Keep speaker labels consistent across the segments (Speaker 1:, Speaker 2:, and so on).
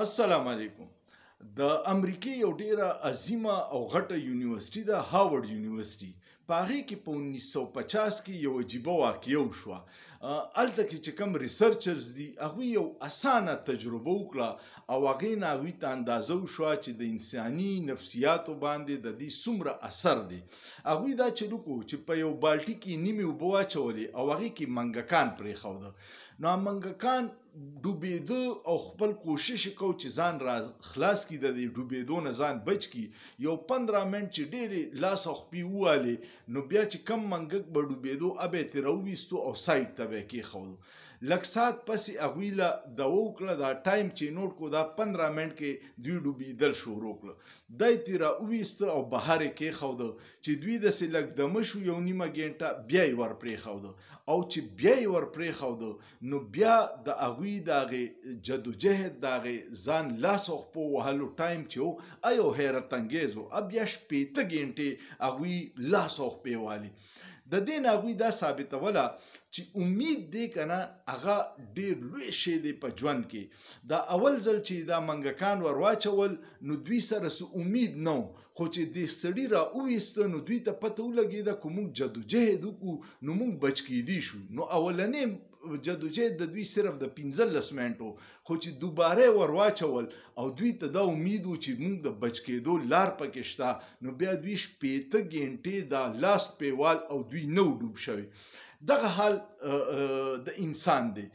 Speaker 1: السلام علیکم. د امریکې یو ډیره عظیمه او غټه یونیورسيټي ده، هاورډ یونیورسيټي. په هغې کې په 1950 کې یو عجیبه واقعه وشوه. هلته کې چې کوم ریسرچرز دي هغوی یو اسانه تجربه وکړه او هغې نه هغوی ته اندازه وشوه چې د انساني نفسیاتو باندې د دې څومره اثر دی. هغوی دا چل وکړو چې په یو بالټي کې نیمې اوبه واچولې او هغې کې منګکان پرېښوده. نو منګکان ډوبېده او خپل کوشش یې کو چې ځان را خلاص کړي، د دې ډوبېدو نه ځان بچ کړي. یو 15 منټ چې ډېرې لاس او خپې ووالې نو بیا چې کم منګک به ډوبېدو هغه به یې ترې راوویستو او سایډ ته به یې کېښودو. لږ ساعت پسې هغوی له دوا وکړه، دا ټایم چې نوټ کړو دا 15 منټ کې دوی ډوبېدل شروع کړه. دا یې ترې راوویسته او بهر یې کېښوده چې دوی داسې لږ دمه شو یو نیمه ګنټه، بیا یې ور پرېښوده. او چې بیا یې ور پرېښوده نو بیا د هغوی د هغې جدوجهد د هغې ځان لاس او خپو وهلو ټایم چې و یو حیرت انګیز و. بیا 18 ګنټې هغوی لاس او خپې والي. د دې نه هغوی دا ثابتوله چې امید دی که نه هغه ډېر لوی شی دی په ژوند کې. دا اول ځل چې دا منګکان ور واچول نو دوی سره څه امید نه و، خو چې دې سړي را وویسته نو دوی ته پته ولګېده که موږ جدوجهد وکړو نو موږ بچ کیدی شو. نو اولنی جدوجهد د دوی صرف د 15 منټو، خو چې دوباره یې ور واچول او دوی ته دا امید و چې موږ د بچ کېدو لار پکې شته، نو بیا دوی 18 ګنټې دا لاس پیوال او دوی نه و ډوب شوي. دغه حال د انسان دی.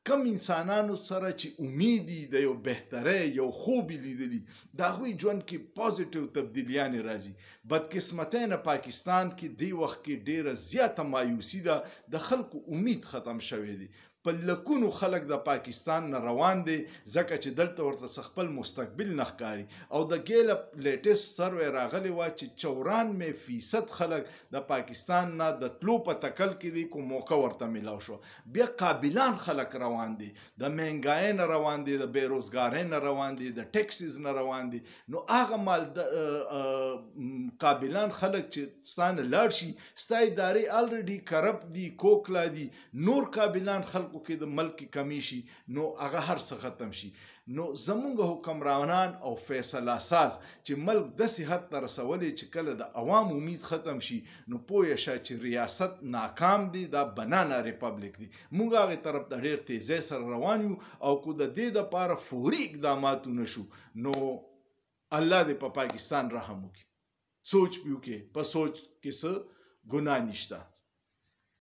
Speaker 1: کم انسانانو سره چې امیدي د یو بهترۍ یو خوب یې لیدلي د هغوی ژوند کې پازیټیو تبدیلیانې راځي. بدقسمتۍ نه پاکستان کې دې وخت کې ډېره زیاته مایوسي ده، د خلکو امید ختم شوی دی. په لکونو خلک د پاکستان نه روان دي ځکه چې دلته ورته خپل مستقبل نه ښکاري. او د ګیلپ لیټسټ سروې راغلی وه چې 94% خلک د پاکستان نه د تلو په تکل کې دي، کوم موقع ورته میلاو شو. بیا قابلان خلک روان دي، د مهنګۍ نه روان دي، د بېروزګارۍ نه روان دي، د ټیکسز نه روان دي. نو هغه مال قابلان خلک چې ستا نه لاړ شي، ستا ادارې الریډي کرپټ دي، کوکلا دي، نور قابلان خلکو کې د ملک کمی شي نو هغه هر څه ختم شي. نو زمونږ حکمرانان او فیصله ساز چې ملک داسې حد ته رسولی چې کله د عوام امید ختم شي نو پوه شه چې ریاست ناکام دی، دا بنانا ریپبلیک دی. موږ هغې طرف ته ډېر تیزۍ سره روان یو او که د دې دپاره فوري اقدامات ونه شو نو الله دې په پاکستان رحم وکړي. سوچ به وکړي، په سوچ کې څه ګناه نشته.